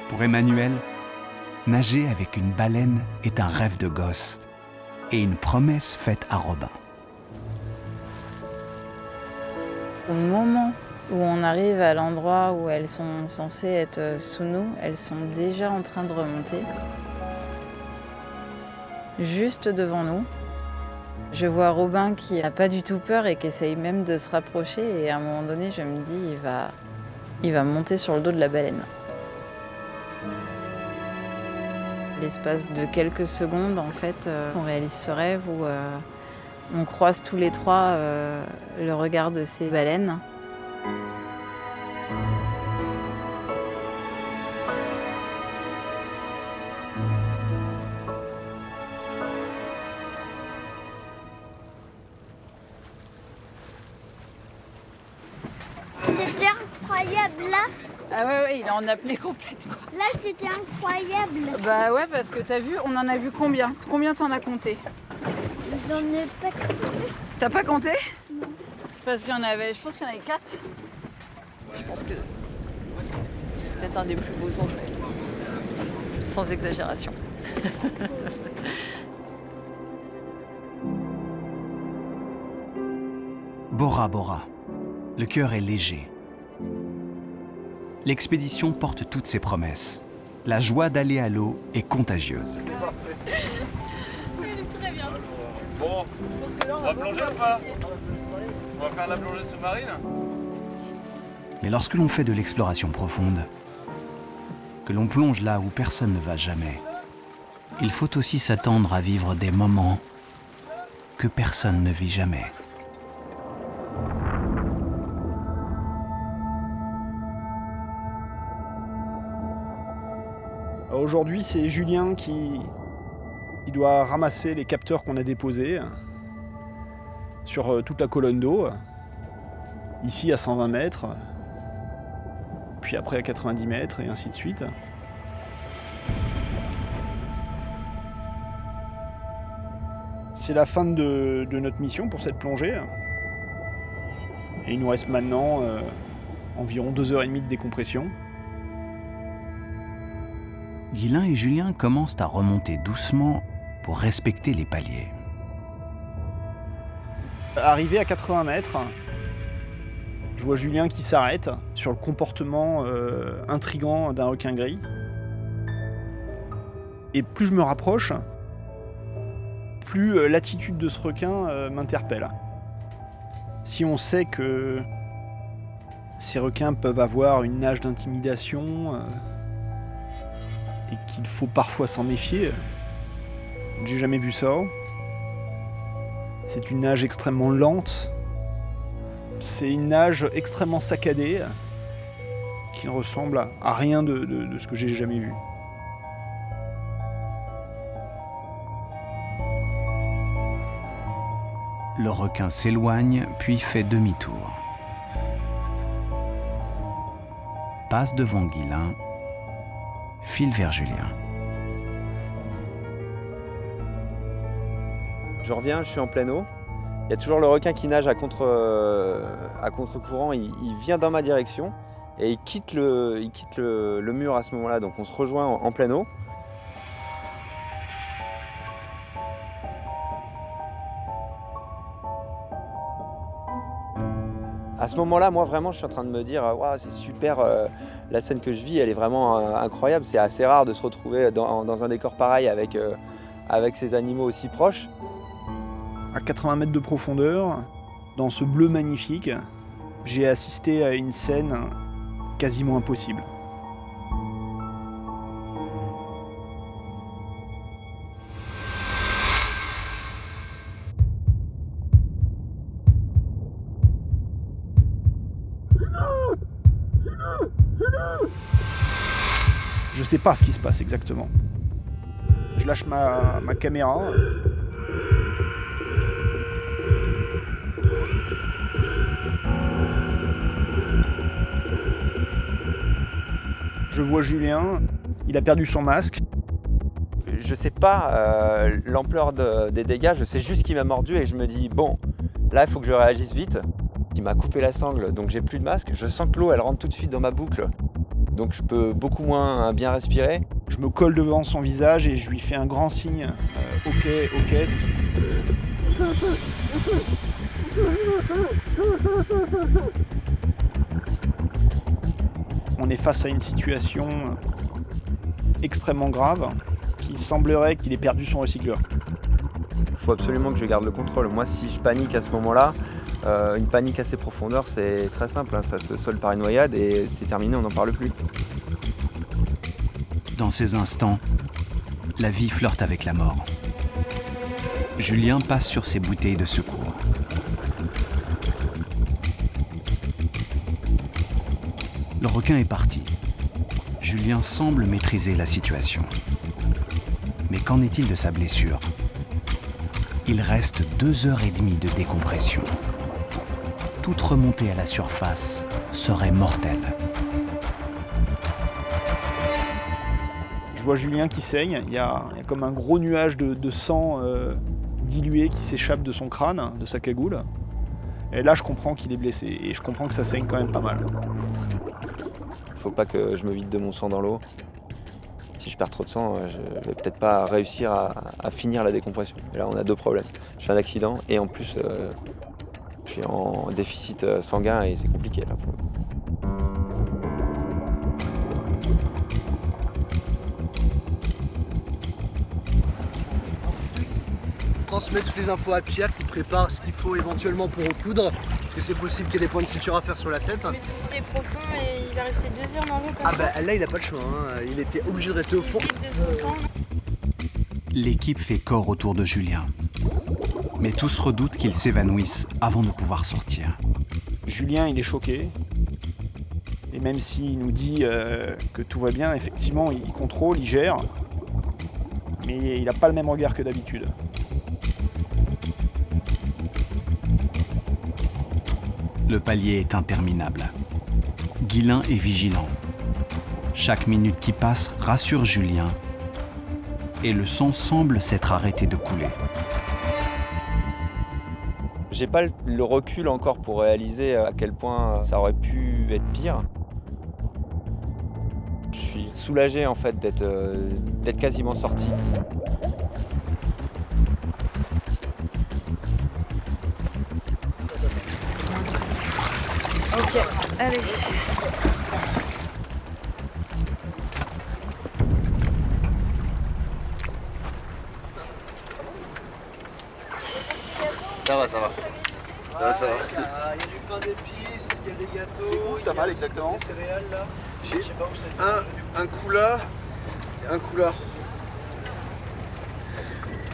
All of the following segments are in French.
Pour Emmanuel, nager avec une baleine est un rêve de gosse et une promesse faite à Robin. Au moment où on arrive à l'endroit où elles sont censées être sous nous, elles sont déjà en train de remonter. Juste devant nous, je vois Robin qui n'a pas du tout peur et qui essaye même de se rapprocher. Et à un moment donné, je me dis, il va monter sur le dos de la baleine. L'espace de quelques secondes, en fait, on réalise ce rêve où on croise tous les trois le regard de ces baleines. C'était incroyable là. Ah ouais, il en a appelé complète quoi. Là, c'était incroyable. Bah ouais, parce que t'as vu, on en a vu combien? Combien t'en as compté? J'en ai pas compté. T'as pas compté? Non. Parce qu'il y en avait, je pense qu'il y en avait 4. Je pense que c'est peut-être un des plus beaux jours, sans exagération. Bora Bora, le cœur est léger. L'expédition porte toutes ses promesses. La joie d'aller à l'eau est contagieuse. Très bien. Bon, on va plonger ou pas? On va faire la plongée sous-marine? Mais lorsque l'on fait de l'exploration profonde, que l'on plonge là où personne ne va jamais, il faut aussi s'attendre à vivre des moments que personne ne vit jamais. Aujourd'hui, c'est Julien qui doit ramasser les capteurs qu'on a déposés sur toute la colonne d'eau. Ici à 120 mètres, puis après à 90 mètres et ainsi de suite. C'est la fin de notre mission pour cette plongée. Et il nous reste maintenant environ 2h30 de décompression. Guylain et Julien commencent à remonter doucement pour respecter les paliers. Arrivé à 80 mètres, je vois Julien qui s'arrête sur le comportement intrigant d'un requin gris. Et plus je me rapproche, plus l'attitude de ce requin m'interpelle. Si on sait que ces requins peuvent avoir une nage d'intimidation et qu'il faut parfois s'en méfier, j'ai jamais vu ça. C'est une nage extrêmement lente. C'est une nage extrêmement saccadée qui ne ressemble à rien de ce que j'ai jamais vu. Le requin s'éloigne puis fait demi-tour. Passe devant Guylain, file vers Julien. Je reviens, je suis en pleine eau. Il y a toujours le requin qui nage à contre-courant. Il vient dans ma direction et il quitte le mur à ce moment-là. Donc on se rejoint en pleine eau. À ce moment-là, moi vraiment, je suis en train de me dire waouh, c'est super, la scène que je vis, elle est vraiment incroyable. C'est assez rare de se retrouver dans un décor pareil avec ces animaux aussi proches. À 80 mètres de profondeur, dans ce bleu magnifique, j'ai assisté à une scène quasiment impossible. Je sais pas ce qui se passe exactement. Je lâche ma caméra. Je vois Julien, il a perdu son masque. je sais pas l'ampleur des dégâts, je sais juste qu'il m'a mordu et je me dis bon, là il faut que je réagisse vite. Il m'a coupé la sangle, donc j'ai plus de masque. Je sens que l'eau elle rentre tout de suite dans ma boucle, donc je peux beaucoup moins bien respirer. Je me colle devant son visage et je lui fais un grand signe. Ok. On est face à une situation extrêmement grave qui semblerait qu'il ait perdu son recycleur. Il faut absolument que je garde le contrôle. Moi, si je panique à ce moment-là, une panique à ces profondeurs, c'est très simple, hein. Ça se solde par une noyade et c'est terminé, on n'en parle plus. Dans ces instants, la vie flirte avec la mort. Julien passe sur ses bouteilles de secours. Le requin est parti. Julien semble maîtriser la situation. Mais qu'en est-il de sa blessure ? Il reste 2h30 de décompression. Toute remontée à la surface serait mortelle. Je vois Julien qui saigne, il y a comme un gros nuage de sang dilué qui s'échappe de son crâne, de sa cagoule. Et là je comprends qu'il est blessé et je comprends que ça saigne quand même pas mal. Faut pas que je me vide de mon sang dans l'eau. Si je perds trop de sang, je vais peut-être pas réussir à finir la décompression. Et là on a deux problèmes. Je fais un accident et en plus je suis en déficit sanguin et c'est compliqué là pour le coup. Transmet toutes les infos à Pierre qui prépare ce qu'il faut éventuellement pour recoudre. Parce que c'est possible qu'il y ait des points de suture à faire sur la tête. Mais si c'est profond et il va rester 2 heures dans l'eau comme Ah ça. bah là il a pas le choix, hein. Il était obligé de rester au fond. De son sang. L'équipe fait corps autour de Julien. Mais tous redoutent qu'il s'évanouisse avant de pouvoir sortir. Julien il est choqué. Et même s'il nous dit que tout va bien, effectivement il contrôle, il gère. Mais il n'a pas le même regard que d'habitude. Le palier est interminable. Guillain est vigilant. Chaque minute qui passe rassure Julien et le sang semble s'être arrêté de couler. J'ai pas le recul encore pour réaliser à quel point ça aurait pu être pire. Je suis soulagé en fait d'être quasiment sorti. Ok, allez. Ça va. Il y a du pain d'épices, il y a des gâteaux. C'est où que t'as mal exactement ? Des céréales là. J'ai Je sais pas où c'est. un coup là et un coup là.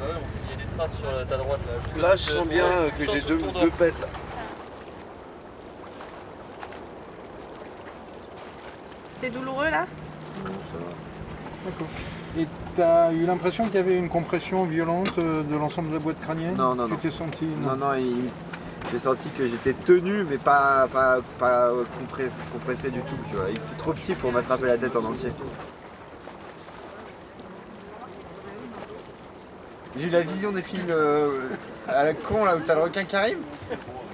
Il y a des traces sur ta droite là. Là, je sens bien que j'ai deux pètes là. C'est douloureux là? D'accord. Et t'as eu l'impression qu'il y avait une compression violente de l'ensemble de la boîte crânienne? Non. Tu t'es senti? Non, j'ai senti que j'étais tenu mais pas compressé du tout. Tu vois. Il était trop petit pour m'attraper la tête en entier. J'ai eu la vision des films à la con là où t'as le requin qui arrive.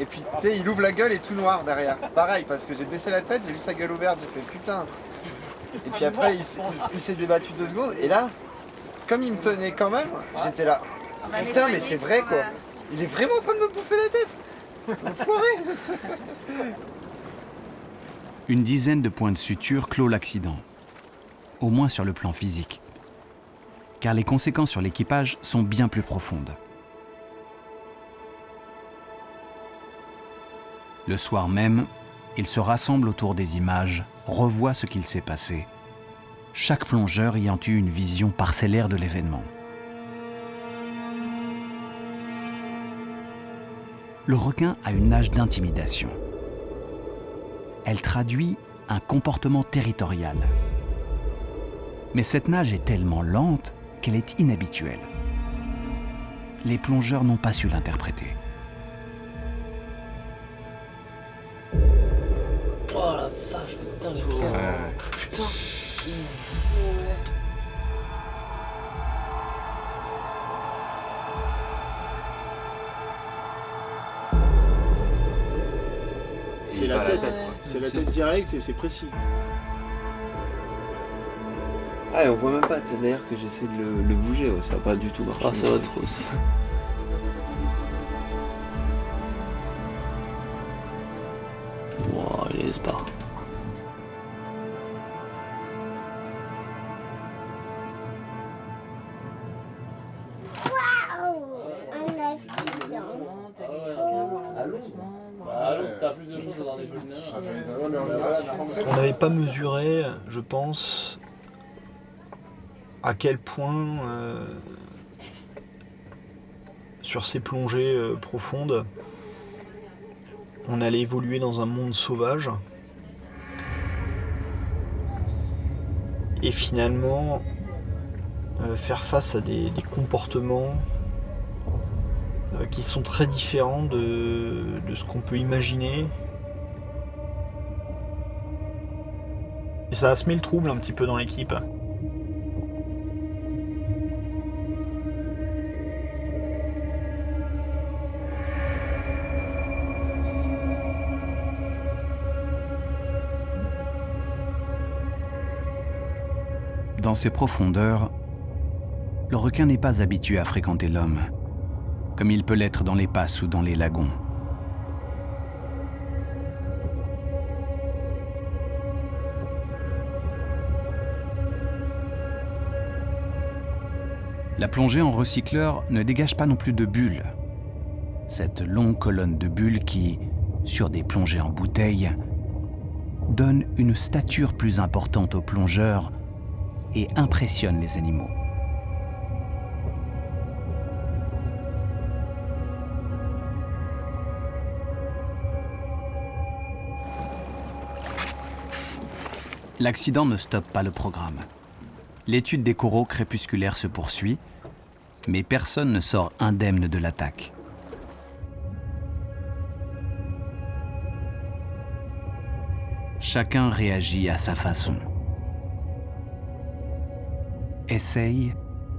Et puis tu sais, il ouvre la gueule et tout noir derrière. Pareil, parce que j'ai baissé la tête, j'ai vu sa gueule ouverte, j'ai fait putain. Et puis après, il s'est débattu 2 secondes. Et là, comme il me tenait quand même, j'étais là. Putain, mais c'est vrai quoi. Il est vraiment en train de me bouffer la tête. Enfoiré. Une dizaine de points de suture clôt l'accident. Au moins sur le plan physique. Car les conséquences sur l'équipage sont bien plus profondes. Le soir même, ils se rassemblent autour des images, revoient ce qu'il s'est passé. Chaque plongeur ayant eu une vision parcellaire de l'événement. Le requin a une nage d'intimidation. Elle traduit un comportement territorial. Mais cette nage est tellement lente qu'elle est inhabituelle. Les plongeurs n'ont pas su l'interpréter. Oh la vache, putain, les gars. Putain. C'est la tête. C'est la tête directe et c'est précis. Ah, et on voit même pas, c'est d'ailleurs que j'essaie de le bouger, ouais, ça va pas du tout marcher. Ah, ça va trop aussi. Wow, il se barre. On n'avait pas mesuré, je pense, à quel point sur ces plongées profondes, on allait évoluer dans un monde sauvage. Et finalement, faire face à des comportements qui sont très différents de ce qu'on peut imaginer. Et ça a semé le trouble un petit peu dans l'équipe. Dans ces profondeurs, le requin n'est pas habitué à fréquenter l'homme, comme il peut l'être dans les passes ou dans les lagons. La plongée en recycleur ne dégage pas non plus de bulles. Cette longue colonne de bulles qui, sur des plongées en bouteille, donne une stature plus importante aux plongeurs et impressionne les animaux. L'accident ne stoppe pas le programme. L'étude des coraux crépusculaires se poursuit, mais personne ne sort indemne de l'attaque. Chacun réagit à sa façon. Essaye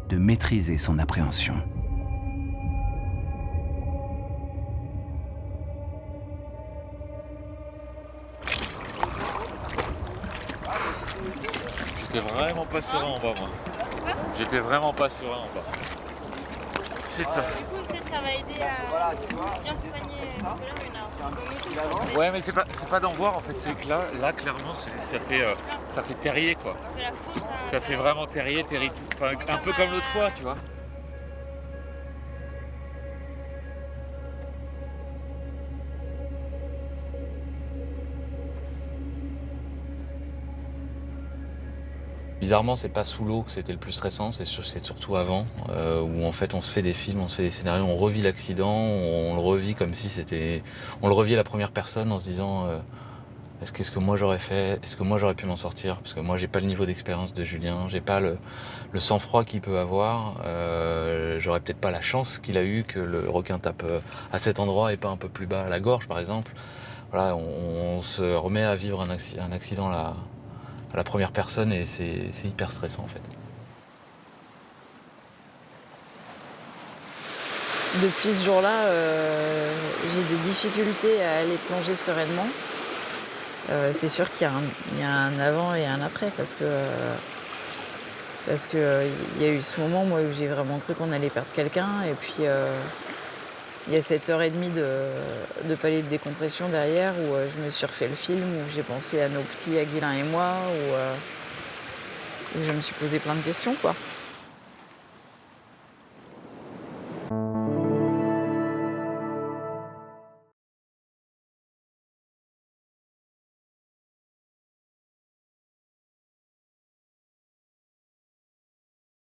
de maîtriser son appréhension. J'étais vraiment pas serein en bas, moi. J'étais vraiment pas serein en bas. C'est ça. Du coup, peut-être ça va aider à bien soigner. Parce que là, il y en a. Ouais, mais c'est pas d'en voir en fait. C'est que là clairement, ça fait terrier quoi. Ça fait vraiment terrier, enfin, un peu comme l'autre fois, tu vois. Bizarrement, c'est pas sous l'eau que c'était le plus stressant, c'est surtout avant, où en fait on se fait des films, on se fait des scénarios, on revit l'accident, on le revit comme si c'était... On le revit à la première personne en se disant qu'est-ce que moi j'aurais fait, est-ce que moi j'aurais pu m'en sortir, parce que moi j'ai pas le niveau d'expérience de Julien, j'ai pas le sang-froid qu'il peut avoir, j'aurais peut-être pas la chance qu'il a eu que le requin tape à cet endroit et pas un peu plus bas à la gorge par exemple. Voilà, on se remet à vivre un accident là. À la première personne et c'est hyper stressant en fait. Depuis ce jour-là, j'ai des difficultés à aller plonger sereinement. C'est sûr qu'il y a un avant et un après parce que il y a eu ce moment moi où j'ai vraiment cru qu'on allait perdre quelqu'un et puis il y a cette heure et demie de palier de décompression derrière où je me suis refait le film, où j'ai pensé à nos petits, à Guilain et moi, où je me suis posé plein de questions, quoi.